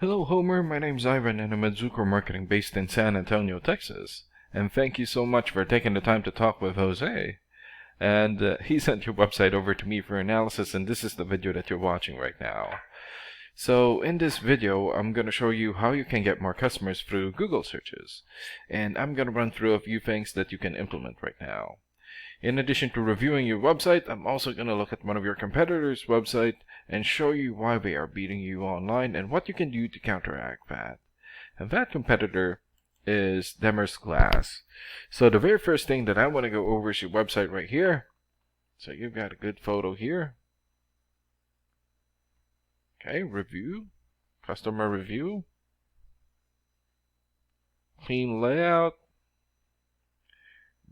Hello Homer, my name's Ivan and I'm a Zucker marketing based in San Antonio, Texas. And thank you so much for taking the time to talk with Jose. And he sent your website over to me for analysis, and this is the video that you're watching right now. So in this video, I'm going to show you how you can get more customers through Google searches. And I'm going to run through a few things that you can implement right now. In addition to reviewing your website, I'm also going to look at one of your competitors' website and show you why they are beating you online and what you can do to counteract that. And that competitor is Demers Glass. So the very first thing that I want to go over is your website right here. So you've got a good photo here. Okay, review, customer review, clean layout.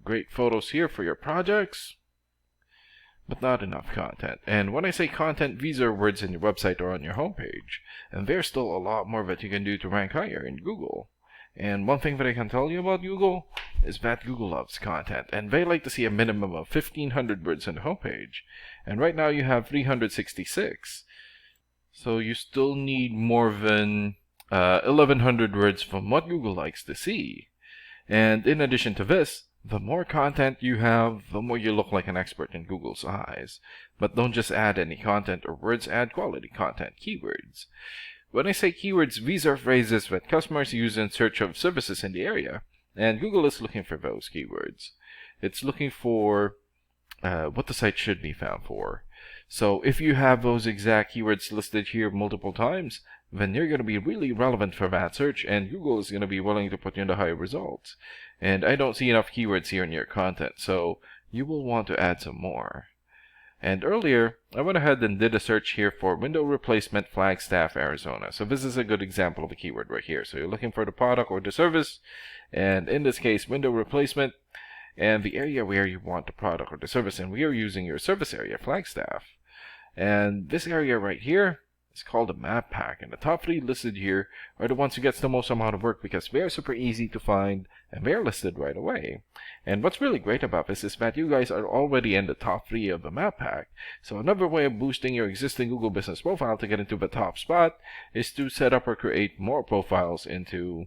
Great photos here for your projects, but not enough content. And when I say content, these are words in your website or on your homepage. And there's still a lot more that you can do to rank higher in Google. And one thing that I can tell you about Google is that Google loves content. And they like to see a minimum of 1,500 words on the homepage. And right now you have 366. So you still need more than 1,100 words from what Google likes to see. And in addition to this, the more content you have, the more you look like an expert in Google's eyes. But don't just add any content or words, add quality content, keywords. When I say keywords, these are phrases that customers use in search of services in the area, and Google is looking for those keywords. It's looking for what the site should be found for. So if you have those exact keywords listed here multiple times, then you're going to be really relevant for that search, and Google is going to be willing to put you in the high results. And I don't see enough keywords here in your content, so you will want to add some more. And earlier, I went ahead and did a search here for window replacement Flagstaff, Arizona. So this is a good example of a keyword right here. So you're looking for the product or the service, and in this case, window replacement, and the area where you want the product or the service, and we are using your service area, Flagstaff. And this area right here is called a map pack, and the top 3 listed here are the ones who gets the most amount of work because they're super easy to find and they're listed right away. And what's really great about this is that you guys are already in the top 3 of the map pack. So another way of boosting your existing Google business profile to get into the top spot is to set up or create more profiles into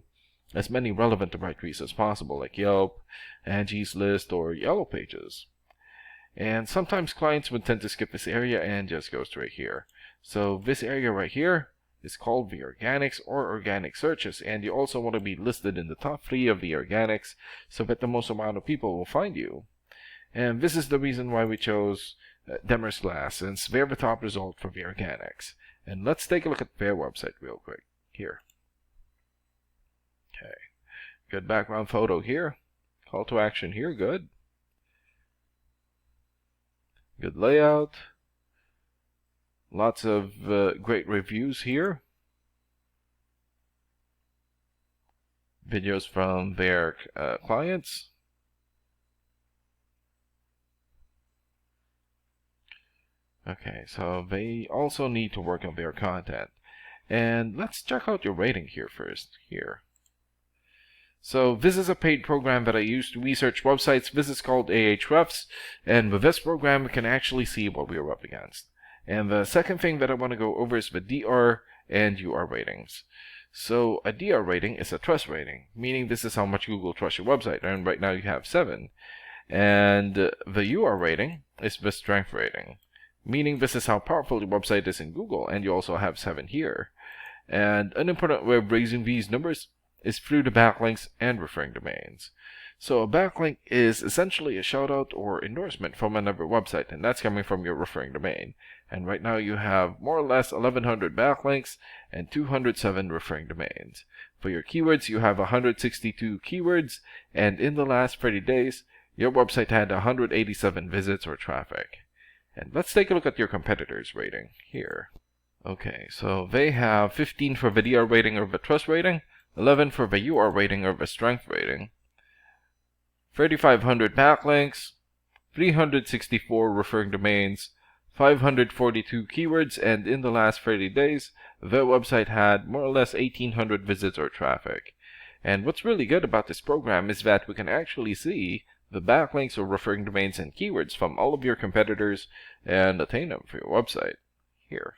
as many relevant directories as possible, like Yelp, Angie's List, or Yellow Pages. And sometimes clients would tend to skip this area and just go straight here. So this area right here is called the organics or organic searches, and you also want to be listed in the top 3 of the organics so that the most amount of people will find you. And this is the reason why we chose Demers Glass, since they're the top result for the organics. And let's take a look at their website real quick here. Okay, good background photo here, call to action here, good. Good layout. Lots of great reviews here. Videos from their clients. Okay, so they also need to work on their content. And let's check out your rating here first. Here. So this is a paid program that I use to research websites. This is called Ahrefs, and with this program we can actually see what we are up against. And the second thing that I want to go over is the DR and UR ratings. So a DR rating is a trust rating, meaning this is how much Google trusts your website, and right now you have 7. And the UR rating is the strength rating, meaning this is how powerful your website is in Google, and you also have 7 here. And an important way of raising these numbers is through the backlinks and referring domains. So a backlink is essentially a shout out or endorsement from another website, and that's coming from your referring domain. And right now you have more or less 1,100 backlinks and 207 referring domains. For your keywords, you have 162 keywords, and in the last 30 days, your website had 187 visits or traffic. And let's take a look at your competitors' rating here. Okay, so they have 15 for the DR rating or the trust rating, 11 for the UR rating or the strength rating, 3,500 backlinks, 364 referring domains, 542 keywords, and in the last 30 days, their website had more or less 1,800 visits or traffic. And what's really good about this program is that we can actually see the backlinks or referring domains and keywords from all of your competitors and attain them for your website here.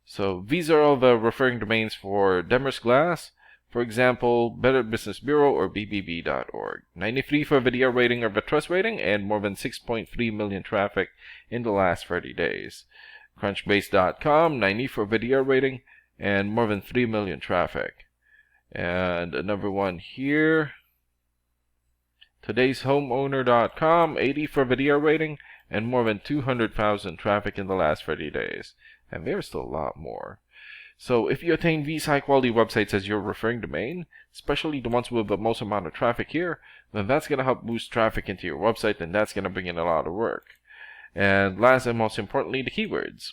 So these are all the referring domains for Demers Glass. For example, Better Business Bureau or bbb.org. 93 for video rating or the trust rating, and more than 6.3 million traffic in the last 30 days. Crunchbase.com, 90 for video rating, and more than 3 million traffic. And another one here, todayshomeowner.com, 80 for video rating, and more than 200,000 traffic in the last 30 days. And there's still a lot more. So if you attain these high quality websites as your referring domain, especially the ones with the most amount of traffic here, then that's going to help boost traffic into your website, and that's going to bring in a lot of work. And last and most importantly, the keywords.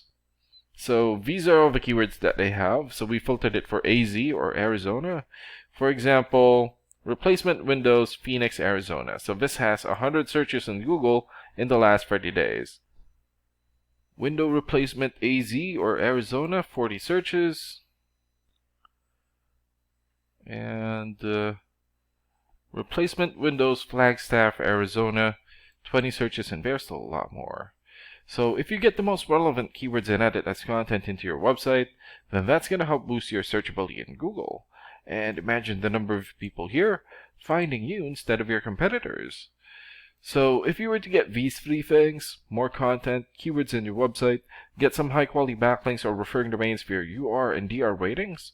So these are all the keywords that they have. So we filtered it for AZ or Arizona. For example, replacement windows, Phoenix, Arizona. So this has 100 searches in Google in the last 30 days. Window replacement AZ or Arizona, 40 searches. And replacement Windows Flagstaff, Arizona, 20 searches, and there's still a lot more. So if you get the most relevant keywords and edit as content into your website, then that's going to help boost your searchability in Google. And imagine the number of people here finding you instead of your competitors. So if you were to get these three things, more content, keywords in your website, get some high quality backlinks or referring domains for your UR and DR ratings,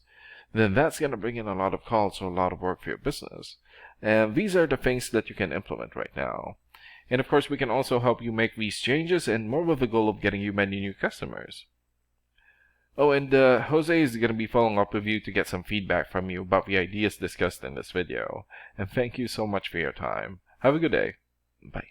then that's going to bring in a lot of calls or a lot of work for your business. And these are the things that you can implement right now. And of course, we can also help you make these changes, and more with the goal of getting you many new customers. Oh, and Jose is going to be following up with you to get some feedback from you about the ideas discussed in this video. And thank you so much for your time. Have a good day. Bye.